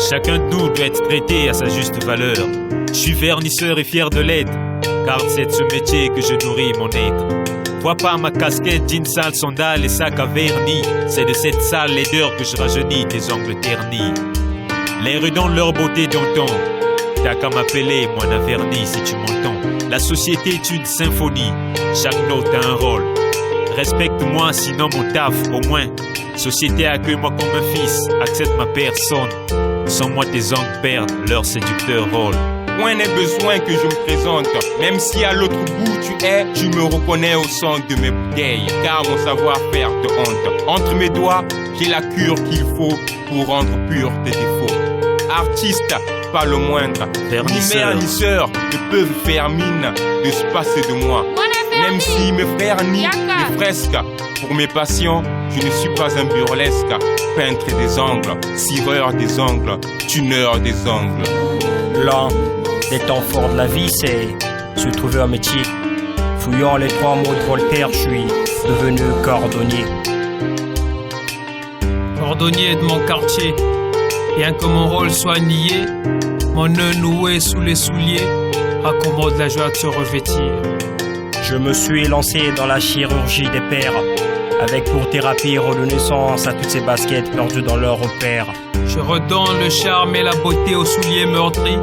Chacun de nous doit être traité à sa juste valeur. Je suis vernisseur et fier de l'être, car c'est de ce métier que je nourris mon être. Vois pas ma casquette, jean sale, sandales et sac à vernis. C'est de cette sale laideur que je rajeunis tes ongles ternis. Les rues donnent leur beauté d'antan. T'as qu'à m'appeler moine à vernis si tu m'entends. La société est une symphonie, chaque note a un rôle. Respecte-moi sinon mon taf au moins. Société accueille-moi comme un fils, accepte ma personne. Sans moi tes ongles perdent leur séducteur rôle. Point n'est besoin que je me présente. Même si à l'autre bout tu es, je me reconnais au son de mes bouteilles. Car mon savoir-faire te hante. Entre mes doigts, j'ai la cure qu'il faut pour rendre pur tes défauts. Artiste, pas le moindre. Ni mère ni sœur ne peuvent faire mine de se passer de moi. Même si mes frères nient mes fresques. Pour mes passions, je ne suis pas un burlesque. Peintre des angles, cireur des ongles, tuneur des ongles. L'un des temps forts de la vie, c'est se trouver un métier. Fouillant les 3 mots de Voltaire, je suis devenu cordonnier. Cordonnier de mon quartier, bien que mon rôle soit nié, mon nœud noué sous les souliers accommode la joie de se revêtir. Je me suis lancé dans la chirurgie des pères, avec pour thérapie redonner sens à toutes ces baskets perdues dans leur repère. Je redonne le charme et la beauté aux souliers meurtris.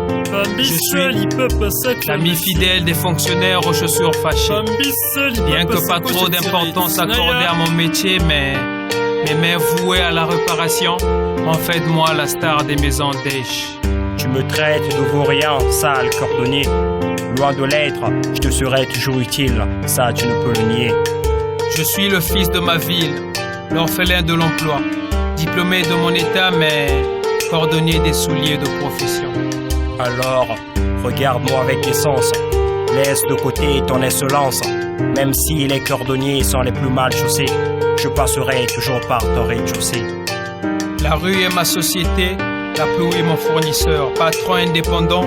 Je suis l'ami fidèle des fonctionnaires aux chaussures fâchées. Bien que pas trop d'importance accordée à mon métier, mais mes mains vouées à la réparation en fait de moi la star des maisons d'Esch. Tu me traites de vaurien, sale cordonnier. Loin de l'être, je te serai toujours utile, ça tu ne peux le nier. Je suis le fils de ma ville, l'orphelin de l'emploi, diplômé de mon état mais cordonnier des souliers de profession. Alors, regarde-moi avec essence, laisse de côté ton insolence. Même si les cordonniers sont les plus mal chaussés, je passerai toujours par ton rez-de-chaussée. La rue est ma société, la pluie est mon fournisseur, patron indépendant.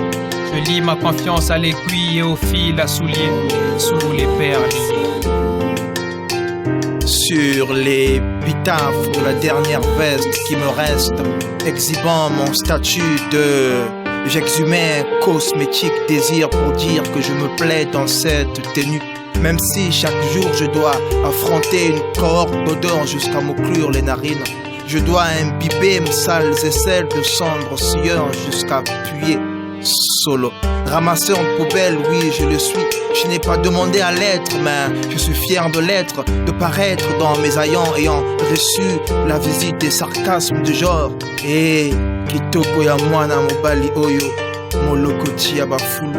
Je lie ma confiance à l'aiguille et au fil à soulier, sous les perles. Sur l'épitaphe de la dernière veste qui me reste, exhibant mon statut de... J'exhumais un cosmétique désir pour dire que je me plais dans cette tenue. Même si chaque jour je dois affronter une cohorte d'odeurs jusqu'à m'occlure les narines. Je dois imbiber mes sales aisselles de sombre sueur jusqu'à appuyer solo. Ramasseur de poubelle, oui je le suis. Je n'ai pas demandé à l'être, mais je suis fier de l'être, de paraître dans mes ayants ayant reçu la visite des sarcasmes du genre. Et kitoko ya mwana mobali oyo, molokoti ya bafulu.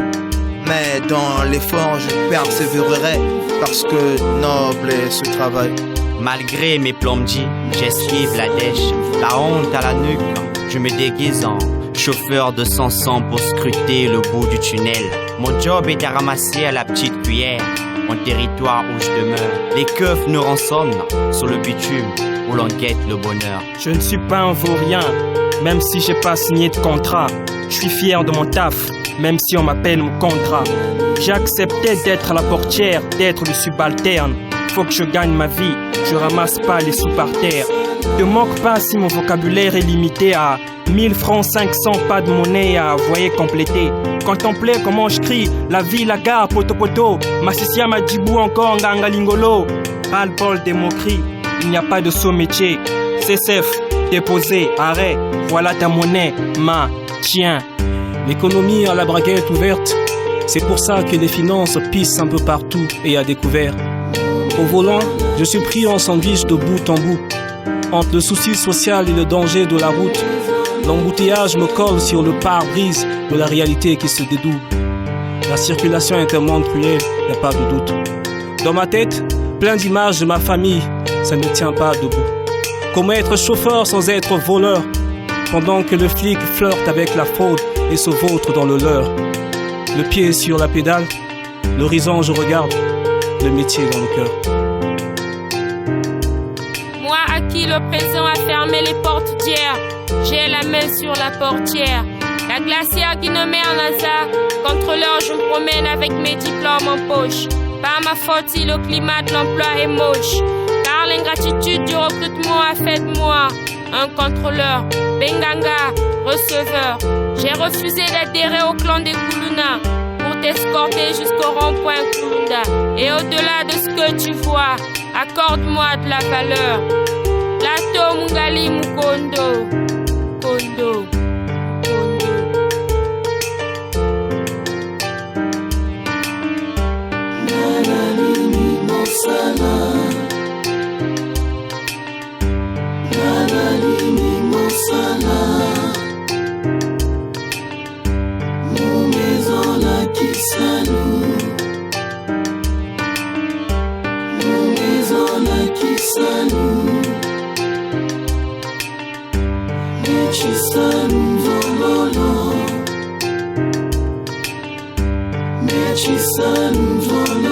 Mais dans l'effort je persévérerai, parce que noble est ce travail. Malgré mes plombiers, j'esquive la dèche, la honte à la nuque, je me déguise en chauffeur de 500 pour scruter le bout du tunnel. Mon job est à ramasser à la petite cuillère mon territoire où je demeure. Les keufs nous rançonnent sur le bitume où l'on guette le bonheur. Je ne suis pas un vaurien, même si j'ai pas signé de contrat. Je suis fier de mon taf, même si on m'appelle mon contrat. J'ai accepté d'être à la portière, d'être le subalterne. Faut que je gagne ma vie, je ramasse pas les sous par terre. Ne moque pas si mon vocabulaire est limité à 1000 francs 500, pas de monnaie à voyer compléter. Contemplez comment je crie, la vie, la gare, poto poto. Massissia Madjibou encore, nganga lingolo. Ras-le-bol des moqueries, il n'y a pas de saut métier. CCF, déposé, arrêt, voilà ta monnaie, tiens. L'économie à la braguette ouverte, c'est pour ça que les finances pissent un peu partout et à découvert. Au volant, je suis pris en sandwich de bout en bout. Entre le souci social et le danger de la route, l'embouteillage me colle sur le pare-brise de la réalité qui se dédouble. La circulation est un monde cruel, y a pas de doute. Dans ma tête, plein d'images de ma famille, ça ne tient pas debout. Comment être chauffeur sans être voleur, pendant que le flic flirte avec la fraude et se vautre dans le leurre. Le pied sur la pédale, l'horizon je regarde, le métier dans le cœur. Moi à qui le présent a fermé les portes d'hier, j'ai la main sur la portière. La glacière qui ne met en hasard, contre l'heure je me promène avec mes diplômes en poche. Pas ma faute si le climat de l'emploi est moche, car l'ingratitude du recrutement a fait de moi un contrôleur, Benganga, receveur. J'ai refusé d'adhérer au clan des Kuluna pour t'escorter jusqu'au rond-point Kulunda. Et au-delà de ce que tu vois, accorde-moi de la valeur. Lato Mungali Mukondo, Kondo. Chisanu